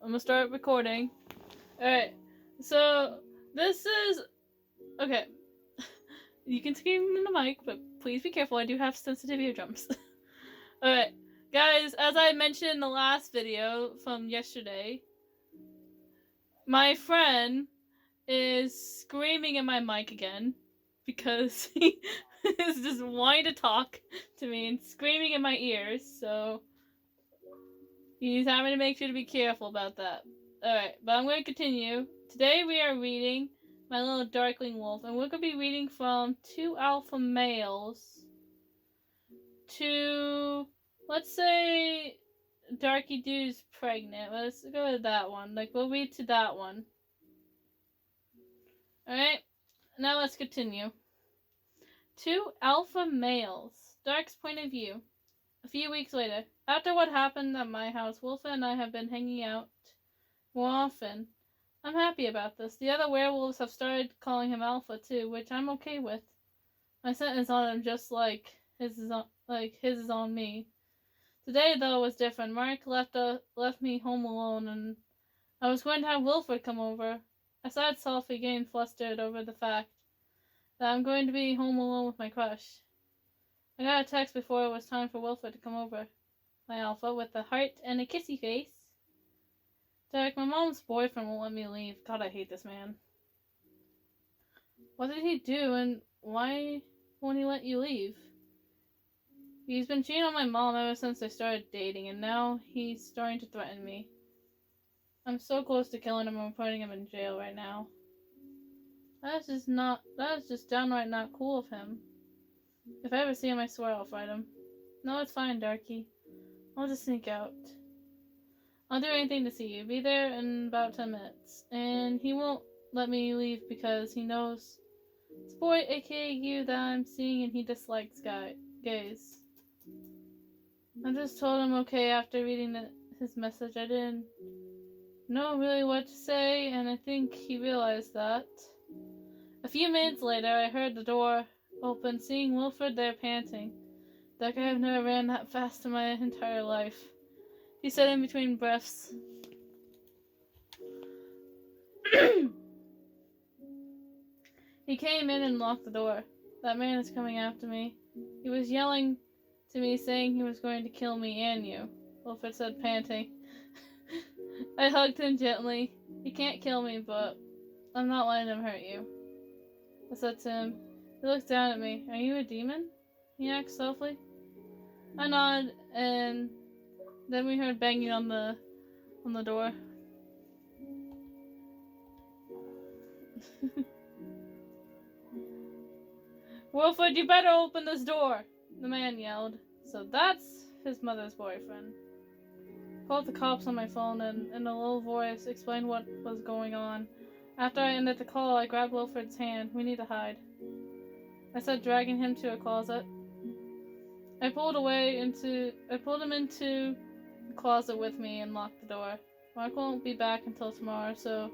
I'm gonna start recording. Alright, so this is... Okay. You can scream in the mic, but please be careful, I do have sensitive eardrums. Alright, guys, as I mentioned in the last video from yesterday, my friend is screaming in my mic again because he is just wanting to talk to me and screaming in my ears, so he's having to make sure to be careful about that. Alright, but I'm going to continue. Today we are reading My Little Darkling Wolf, and we're going to be reading from 2 alpha males to, let's say, Darky Dude's pregnant. Let's go with that one. Like, we'll read to that one. Alright, now let's continue. 2 alpha males. Dark's point of view. A few weeks later, after what happened at my house, Wolfa and I have been hanging out more often. I'm happy about this. The other werewolves have started calling him Alpha too, which I'm okay with. My scent is on him just like his is on me. Today, though, was different. Mark left me home alone, and I was going to have Wilfred come over. I sighed softly, getting flustered over the fact that I'm going to be home alone with my crush. I got a text before it was time for Wilfred to come over. My Alpha, with a heart and a kissy face. Derek, my mom's boyfriend won't let me leave. God, I hate this man. What did he do, and why won't he let you leave? He's been cheating on my mom ever since they started dating, and now he's starting to threaten me. I'm so close to killing him and putting him in jail right now. That is just downright not cool of him. If I ever see him, I swear I'll fight him. No, it's fine, Darky. I'll just sneak out. I'll do anything to see you. Be there in about 10 minutes. And he won't let me leave because he knows it's a boy, aka you, that I'm seeing, and he dislikes gays. I just told him okay after reading his message. I didn't know really what to say, and I think he realized that. A few minutes later, I heard the door open, seeing Wilfred there panting. Like I have never ran that fast in my entire life. He said in between breaths. He came in and locked the door. That man is coming after me. He was yelling to me, saying he was going to kill me and you. Wilfred said, panting. I hugged him gently. He can't kill me, but I'm not letting him hurt you. I said to him. He looked down at me. Are you a demon? He asked softly. I nodded, and then we heard banging on the door. Wilfred, you better open this door, the man yelled. So that's his mother's boyfriend. I called the cops on my phone and in a low voice explained what was going on. After I ended the call, I grabbed Wilfred's hand. We need to hide, I said, dragging him to a closet. I pulled him into the closet with me and locked the door. Mark won't be back until tomorrow, so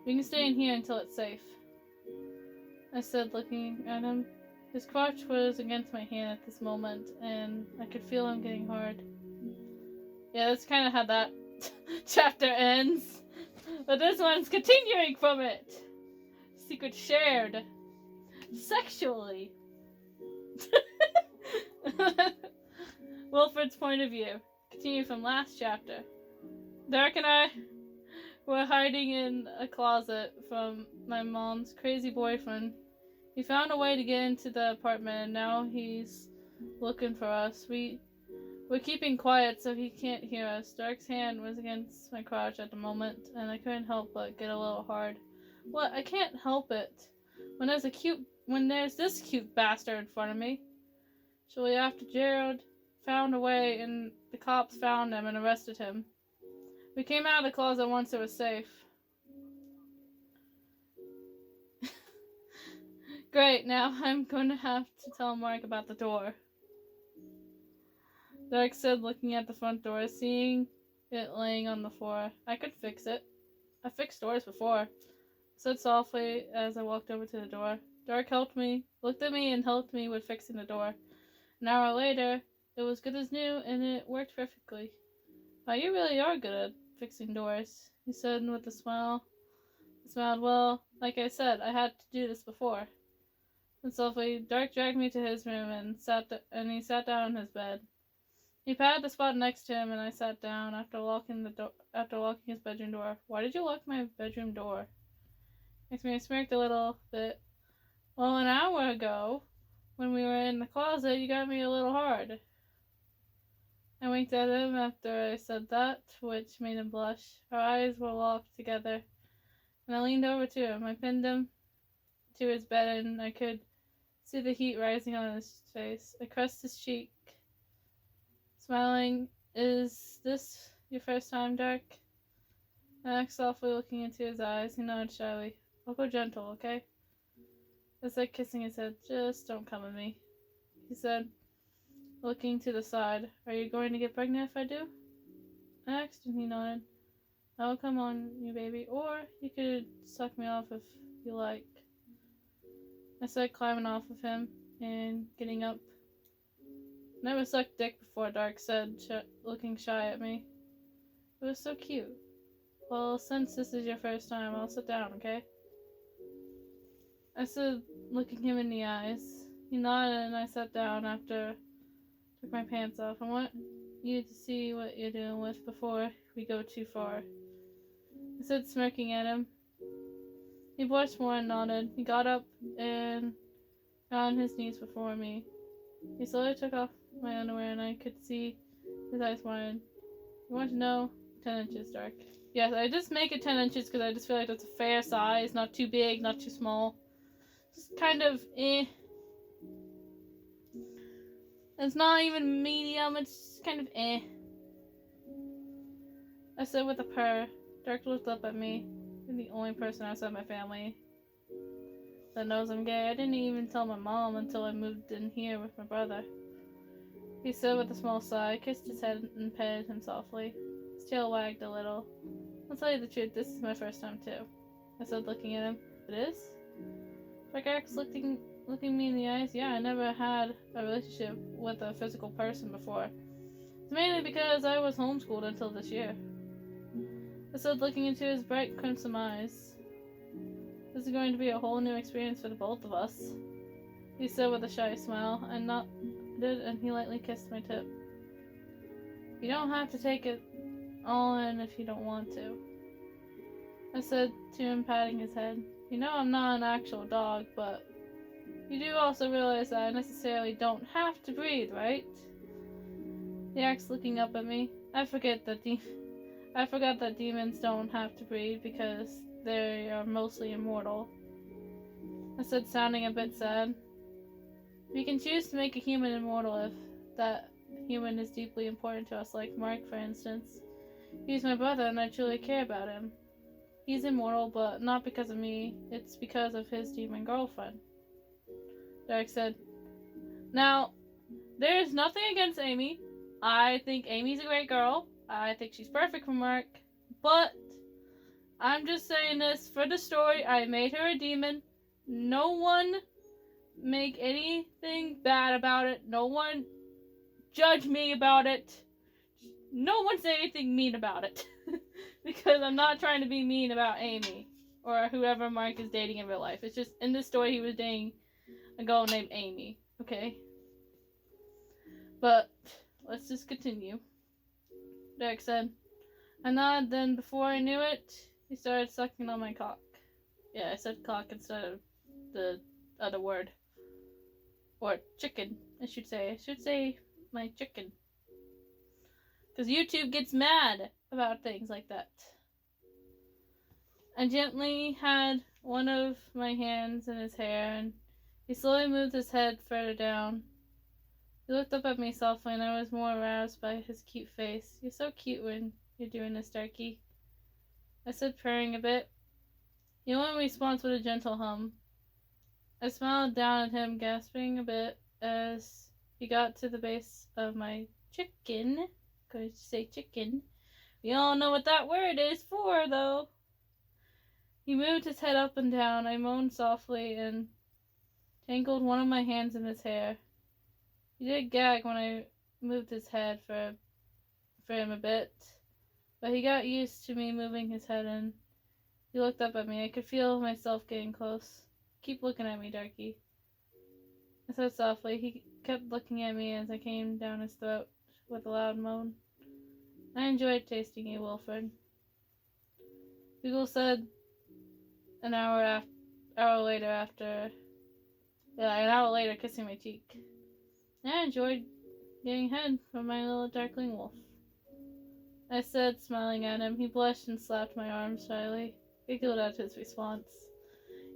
we can stay in here until it's safe, I said, looking at him. His crotch was against my hand at this moment, and I could feel him getting hard. Yeah, that's kind of how that chapter ends. But this one's continuing from it. Secret shared. Sexually. Wilfred's point of view. Continue from last chapter. Dark and I were hiding in a closet from my mom's crazy boyfriend. He found a way to get into the apartment, and now he's looking for us. We're keeping quiet so he can't hear us. Dark's hand was against my crotch at the moment, and I couldn't help but get a little hard. What? I can't help it. When there's this cute bastard in front of me. Shortly after, Gerald found a way, and the cops found him and arrested him. We came out of the closet once it was safe. Great, now I'm going to have to tell Mark about the door. Dark said, looking at the front door, seeing it laying on the floor. I could fix it. I fixed doors before, I said softly as I walked over to the door. Dark looked at me and helped me with fixing the door. An hour later, it was good as new and it worked perfectly. Wow, you really are good fixing doors. He said with a smile. He smiled, well, like I said, I had to do this before. And softly, Dark dragged me to his room and he sat down on his bed. He patted the spot next to him, and I sat down after locking his bedroom door. Why did you lock my bedroom door? Makes me smirked a little bit. Well, an hour ago, when we were in the closet, you got me a little hard. I winked at him after I said that, which made him blush. Our eyes were locked together, and I leaned over to him. I pinned him to his bed, and I could see the heat rising on his face. I caressed his cheek, smiling. Is this your first time, Dark? I asked softly, looking into his eyes. He nodded shyly. I'll go gentle, okay? I said, kissing his head. Just don't come at me, he said, looking to the side. Are you going to get pregnant if I do? I asked, and he nodded. I'll come on you, baby, or you could suck me off if you like. I said, climbing off of him and getting up. Never sucked dick before, Dark said, looking shy at me. It was so cute. Well, since this is your first time, I'll sit down, okay? I said, looking him in the eyes. He nodded, and I sat down after I took my pants off. I want you to see what you're dealing with before we go too far. I said, smirking at him. He blushed more and nodded. He got up and got on his knees before me. He slowly took off my underwear, and I could see his eyes widen. You want to know? 10 inches, Dark. Yes, I just make it 10 inches because I just feel like that's a fair size. Not too big, not too small. Just kind of It's not even medium, it's kind of I said with a purr. Dark looked up at me. You're the only person outside my family that knows I'm gay. I didn't even tell my mom until I moved in here with my brother. He said with a small sigh, kissed his head and petted him softly. His tail wagged a little. I'll tell you the truth, this is my first time too, I said, looking at him. It is? Dark asked, looking me in the eyes. Yeah, I never had a relationship with a physical person before. It's mainly because I was homeschooled until this year. I said, looking into his bright crimson eyes. This is going to be a whole new experience for the both of us, he said with a shy smile. I nodded, and he lightly kissed my tip. You don't have to take it all in if you don't want to, I said to him, patting his head. You know I'm not an actual dog, but you do also realize that I necessarily don't have to breathe, right? He asked, looking up at me. I forgot that demons don't have to breathe because they are mostly immortal, I said, sounding a bit sad. We can choose to make a human immortal if that human is deeply important to us, like Mark, for instance. He's my brother, and I truly care about him. He's immortal, but not because of me. It's because of his demon girlfriend, Derek said. Now, there's nothing against Amy. I think Amy's a great girl. I think she's perfect for Mark. But I'm just saying this for the story. I made her a demon. No one make anything bad about it. No one judge me about it. No one say anything mean about it. Because I'm not trying to be mean about Amy or whoever Mark is dating in real life. It's just in this story he was dating a girl named Amy. Okay? But let's just continue. Derek said. I nodded, then before I knew it, he started sucking on my cock. Yeah, I said cock instead of the other word. Or chicken, I should say. I should say my chicken. Because YouTube gets mad about things like that. I gently had one of my hands in his hair, and he slowly moved his head further down. He looked up at me softly, and I was more aroused by his cute face. You're so cute when you're doing this, Darky, I said, purring a bit. He only responds with a gentle hum. I smiled down at him, gasping a bit as he got to the base of my chicken. Could say chicken. We all know what that word is for, though. He moved his head up and down. I moaned softly and tangled one of my hands in his hair. He did gag when I moved his head for him a bit. But he got used to me moving his head and he looked up at me. I could feel myself getting close. Keep looking at me, Darky, I said softly. He kept looking at me as I came down his throat with a loud moan. I enjoyed tasting you, Wilfred. Google said an hour later after, an hour later kissing my cheek. I enjoyed getting head from my little Darkling wolf, I said, smiling at him. He blushed and slapped my arm shyly. Giggled at his response.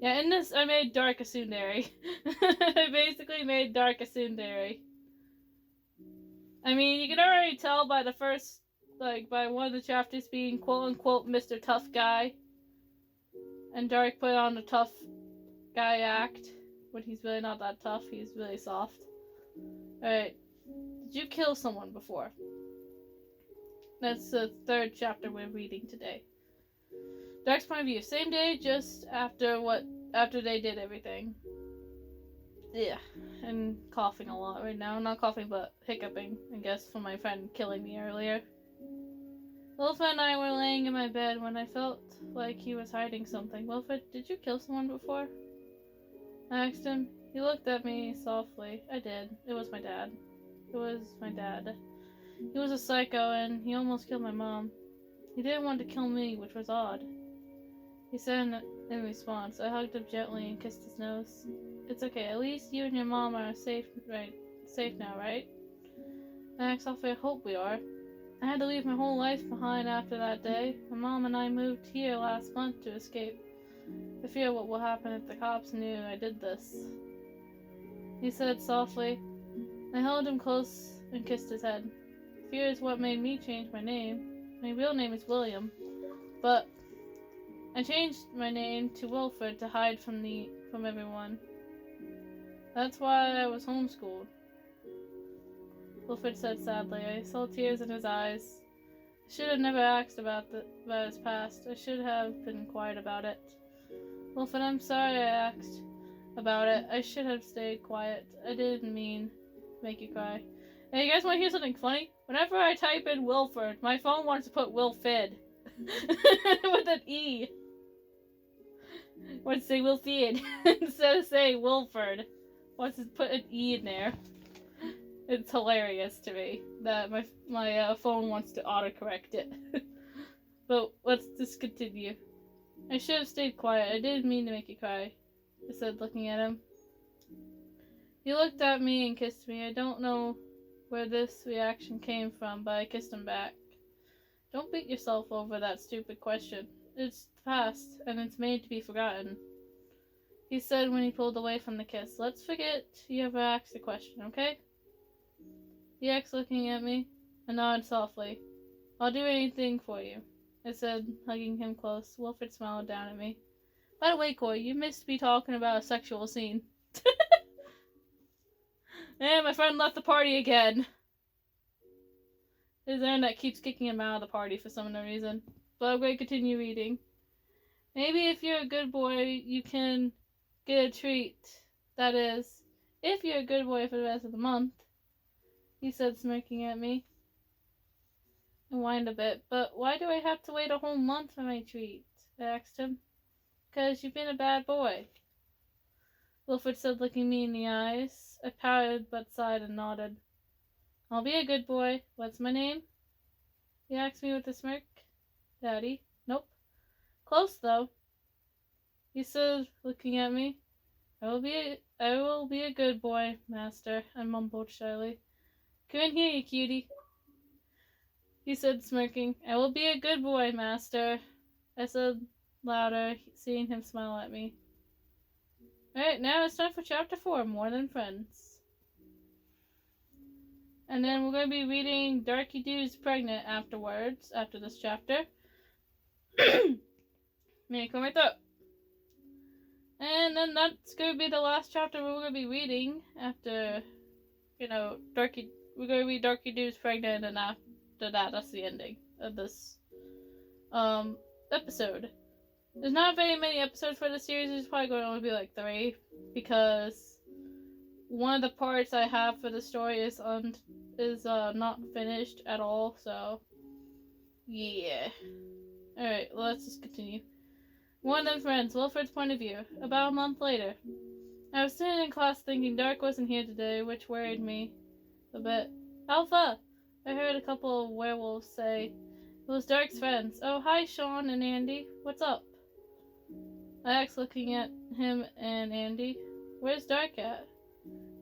Yeah, in this, I made Dark a tsundere. I basically made Dark a tsundere. I mean, you can already tell by the first, by one of the chapters being quote-unquote Mr. Tough Guy. And Dark put on the tough guy act, when he's really not that tough, he's really soft. Alright, did you kill someone before? That's the third chapter we're reading today. Dark's point of view. Same day, just after they did everything. Yeah, and coughing a lot right now. Not coughing, but hiccuping, I guess, from my friend killing me earlier. Wilfred and I were laying in my bed when I felt like he was hiding something. Wilfred, did you kill someone before? I asked him. He looked at me softly. I did. It was my dad. He was a psycho, and he almost killed my mom. He didn't want to kill me, which was odd. He said in response. I hugged him gently and kissed his nose. It's okay. At least you and your mom are safe now, right? I asked softly. I hope we are. I had to leave my whole life behind after that day. My mom and I moved here last month to escape. I fear what will happen if the cops knew I did this. He said softly. I held him close and kissed his head. Fear is what made me change my name. My real name is William, but I changed my name to Wilfred to hide from everyone. That's why I was homeschooled. Wilfred said sadly. I saw tears in his eyes. I should have never asked about his past. I should have been quiet about it. Wilfred, I'm sorry I asked about it. I should have stayed quiet. I didn't mean to make you cry. Hey, you guys want to hear something funny? Whenever I type in Wilfred, my phone wants to put Wilfid with an E. Wants to say Wilfid instead of saying Wilford. Wants to put an E in there. It's hilarious to me that my phone wants to autocorrect it. But let's just continue. I should have stayed quiet. I didn't mean to make you cry, I said, looking at him. He looked at me and kissed me. I don't know where this reaction came from, but I kissed him back. Don't beat yourself over that stupid question. It's the past, and it's made to be forgotten, he said when he pulled away from the kiss. Let's forget you ever asked a question, okay? He asked, looking at me. I nodded softly. I'll do anything for you, I said, hugging him close. Wilfred smiled down at me. By the way, Coy, you missed me talking about a sexual scene. And my friend left the party again. His internet keeps kicking him out of the party for some reason. But I'm going to continue reading. Maybe if you're a good boy, you can get a treat. That is, if you're a good boy for the rest of the month, he said, smirking at me. I whined a bit. But why do I have to wait a whole month for my treat? I asked him. Because you've been a bad boy, Wilfred said, looking me in the eyes. I pouted but sighed and nodded. I'll be a good boy. What's my name? He asked me with a smirk. Daddy. Nope. Close, though, he said, looking at me. I will be a good boy, master, I mumbled shyly. Come in here, you cutie, he said, smirking. I will be a good boy, master, I said louder, seeing him smile at me. Alright, now it's time for chapter 4, More Than Friends. And then we're going to be reading Darky Doo's Pregnant afterwards, after this chapter. May I come right up? And then that's going to be the last chapter we're going to be reading after, we're going to read Darky Doo's Pregnant, and after that, that's the ending of this episode. There's not very many episodes for the series. There's probably going to only be like 3, because one of the parts I have for the story is not finished at all. So Yeah. Alright, well, let's just continue. More than friends, Wilfred's point of view. About a month later. I was sitting in class thinking Dark wasn't here today, which worried me a bit. Alpha! I heard a couple of werewolves say. It was Dark's friends. Oh, hi, Sean and Andy. What's up? I asked, looking at him and Andy. Where's Dark at?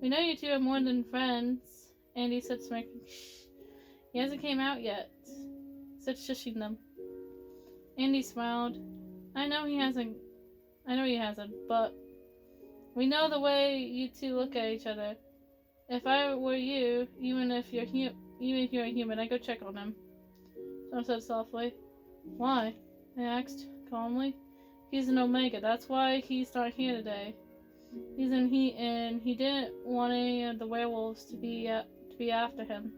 We know you two are more than friends, Andy said, smirking. Shh. He hasn't came out yet, said, shushing them. Andy smiled. I know he hasn't, but we know the way you two look at each other. If I were you, even if you're a human, I'd go check on him. John said softly. Why? I asked calmly. He's an Omega. That's why he's not here today. And he didn't want any of the werewolves to be after him.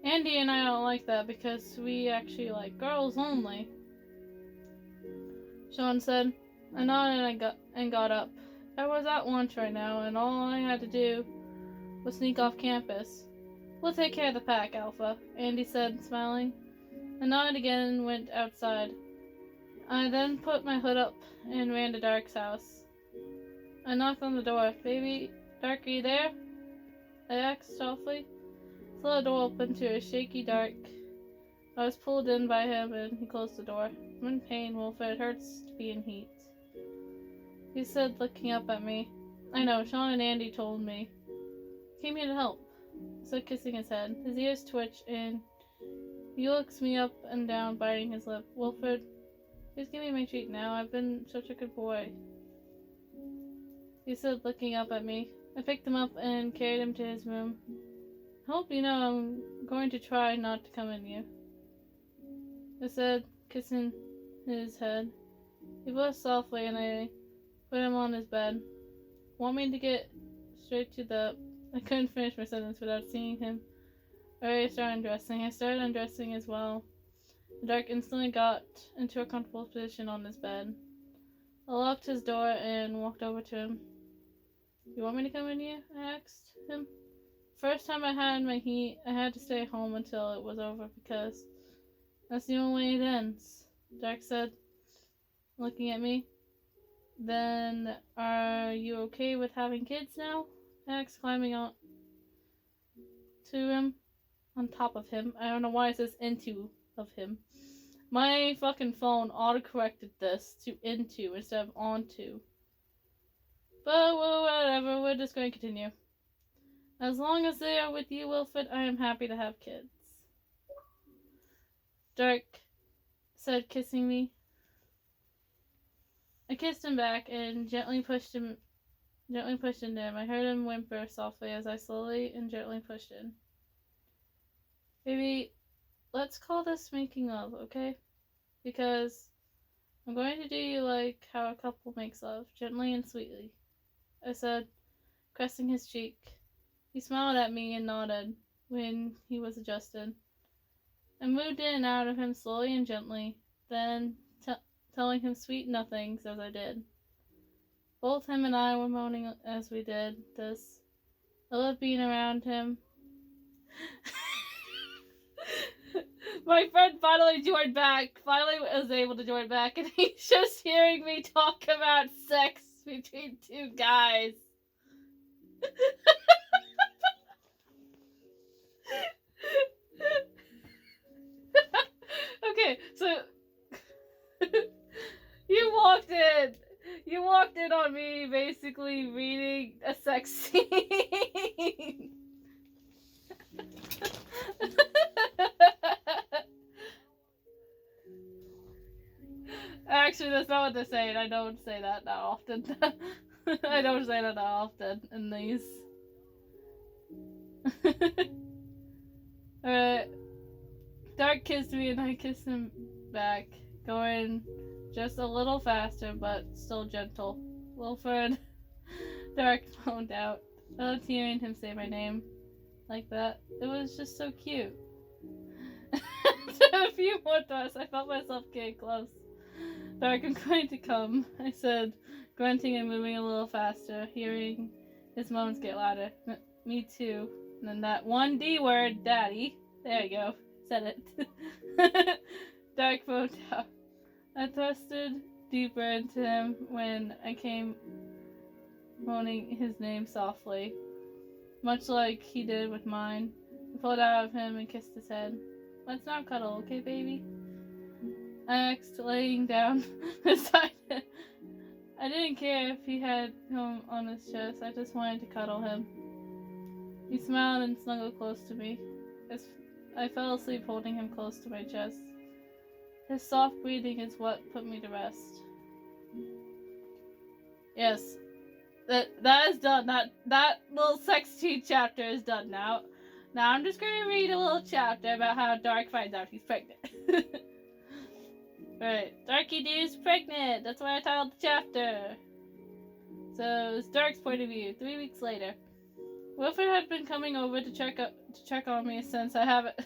Andy and I don't like that because we actually like girls only. Sean said. I nodded and got up. I was at lunch right now, and all I had to do was sneak off campus. We'll take care of the pack, Alpha, Andy said, smiling. I nodded again and went outside. I then put my hood up and ran to Dark's house. I knocked on the door. Baby, Dark, are you there? I asked softly. Saw the door open to a shaky Dark. I was pulled in by him and he closed the door. I'm in pain, Wilfred. It hurts to be in heat. He said, looking up at me. I know, Sean and Andy told me. Came here to help. I said, kissing his head. His ears twitch and he looks me up and down, biting his lip. Wilfred, please give me my treat now. I've been such a good boy. He said, looking up at me. I picked him up and carried him to his room. I hope you know I'm going to try not to come in you. I said, kissing his head. He blushed softly and I put him on his bed. Want me to get straight to the... I couldn't finish my sentence without seeing him. Already started undressing. I started undressing as well. The Dark instantly got into a comfortable position on his bed. I locked his door and walked over to him. You want me to come in here? I asked him. First time I had my heat, I had to stay home until it was over because that's the only way it ends, Dark said, looking at me. Then, are you okay with having kids now? I asked, climbing on to him, on top of him. I don't know why it says into of him. My fucking phone auto-corrected this to into instead of onto. But, well, whatever, we're just going to continue. As long as they are with you, Wilfred, I am happy to have kids. Dark said, kissing me. I kissed him back and gently pushed into him. I heard him whimper softly as I slowly and gently pushed in. Baby, let's call this making love, okay? Because I'm going to do you like how a couple makes love, gently and sweetly, I said, caressing his cheek. He smiled at me and nodded when he was adjusted. I moved in and out of him slowly and gently, then telling him sweet nothings as I did. Both him and I were moaning as we did this. I loved being around him. My friend finally joined back. Finally was able to join back, and he's just hearing me talk about sex between two guys. Okay, so you walked in on me basically reading a sex scene. Actually, that's not what they're saying. I don't say that often. I don't say that often in these. Alright. Dark kissed me and I kissed him back, going just a little faster but still gentle. Wilfred, Dark moaned out. I loved hearing him say my name like that. It was just so cute. After a few more thrusts, I felt myself getting close. Dark, I'm going to come, I said, grunting and moving a little faster, hearing his moans get louder. Me too. And then that one D word, Daddy. There you go. Said it. Dark moved out. I thrusted deeper into him when I came moaning his name softly, much like he did with mine. I pulled out of him and kissed his head. Let's not cuddle, okay, baby? I asked, laying down beside him. I didn't care if he had him on his chest. I just wanted to cuddle him. He smiled and snuggled close to me. I fell asleep holding him close to my chest. His soft breathing is what put me to rest. Yes, that is done. That little sex scene chapter is done now. Now I'm just going to read a little chapter about how Dark finds out he's pregnant. Right, Darky Doo's pregnant. That's why I titled the chapter. So it's Dark's point of view. 3 weeks later, Wilfred had been coming over to check on me since I haven't.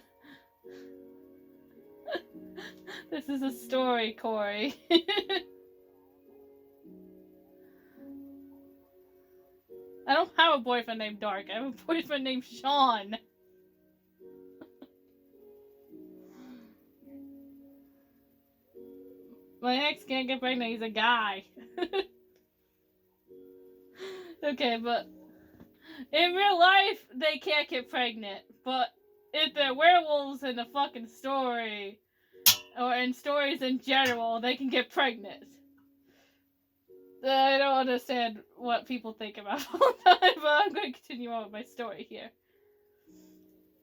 This is a story, Corey. I don't have a boyfriend named Dark. I have a boyfriend named Sean. My ex can't get pregnant. He's a guy. Okay, but in real life, they can't get pregnant. But if they're werewolves in the fucking story, or in stories in general, they can get pregnant. I don't understand what people think about all the time, but I'm going to continue on with my story here.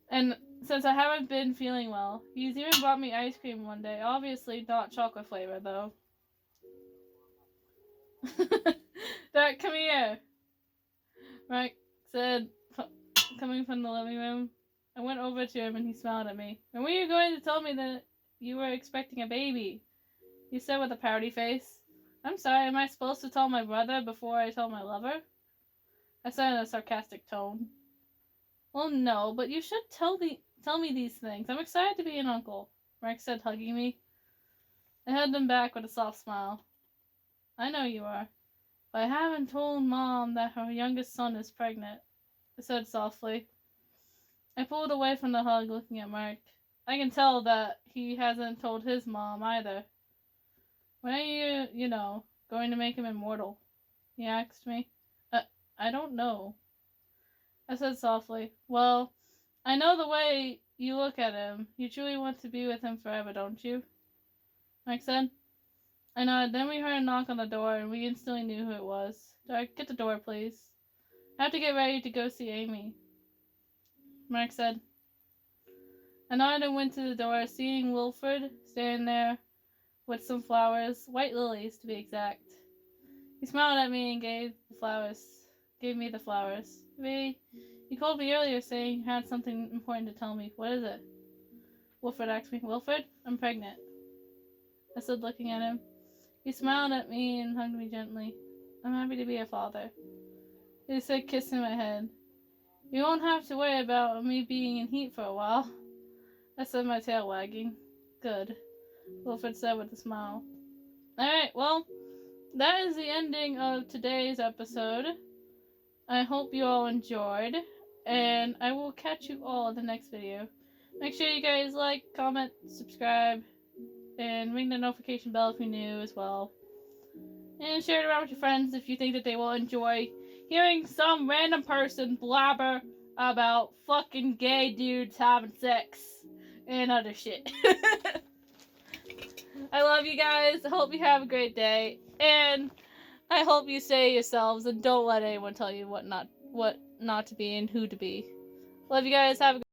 And since I haven't been feeling well, he's even brought me ice cream one day. Obviously not chocolate flavor, though. Dad, come here. Mike said, coming from the living room. I went over to him and he smiled at me. When were you going to tell me that you were expecting a baby? He said with a pouty face. I'm sorry, am I supposed to tell my brother before I tell my lover? I said in a sarcastic tone. Well, no, but you should tell me these things. I'm excited to be an uncle, Mark said, hugging me. I held him back with a soft smile. I know you are, but I haven't told Mom that her youngest son is pregnant, I said softly. I pulled away from the hug, looking at Mark. I can tell that he hasn't told his mom either. When are you going to make him immortal? He asked me. I don't know, I said softly. Well, I know the way you look at him. You truly want to be with him forever, don't you? Mike said. I nodded. Then we heard a knock on the door, and we instantly knew who it was. Dark, get the door, please. I have to get ready to go see Amy, Mark said. I nodded and went to the door, seeing Wilfred standing there with some flowers, white lilies to be exact. He smiled at me and gave me the flowers. Ray, you called me earlier saying you had something important to tell me. What is it? Wilfred asked me. Wilfred, I'm pregnant, I said, looking at him. He smiled at me and hugged me gently. I'm happy to be a father, he said, kissing my head. You won't have to worry about me being in heat for a while, I said, my tail wagging. Good, Wilfred said with a smile. Alright, well, that is the ending of today's episode. I hope you all enjoyed, and I will catch you all in the next video. Make sure you guys like, comment, subscribe, and ring the notification bell if you're new as well. And share it around with your friends if you think that they will enjoy hearing some random person blabber about fucking gay dudes having sex and other shit. I love you guys. I hope you have a great day. And I hope you stay yourselves and don't let anyone tell you what not to be and who to be. Love you guys. Have a good